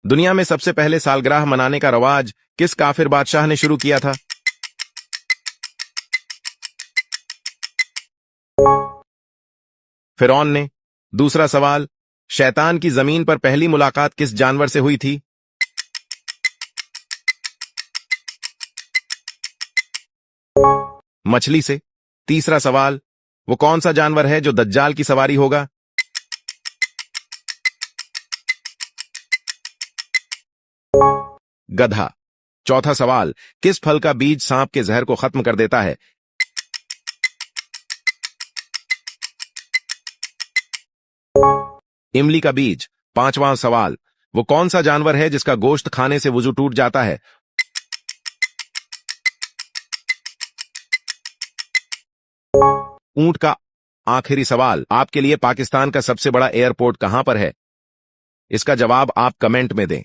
दुनिया में सबसे पहले सालगिरह मनाने का रवाज किस काफिर बादशाह ने शुरू किया था? फिरौन ने। दूसरा सवाल, शैतान की जमीन पर पहली मुलाकात किस जानवर से हुई थी? मछली से। तीसरा सवाल, वो कौन सा जानवर है जो दज्जाल की सवारी होगा? गधा। चौथा सवाल, किस फल का बीज सांप के जहर को खत्म कर देता है? इमली का बीज। पांचवां सवाल, वो कौन सा जानवर है जिसका गोश्त खाने से वुजू टूट जाता है? ऊंट का। आखिरी सवाल, आपके लिए पाकिस्तान का सबसे बड़ा एयरपोर्ट कहां पर है? इसका जवाब आप कमेंट में दें।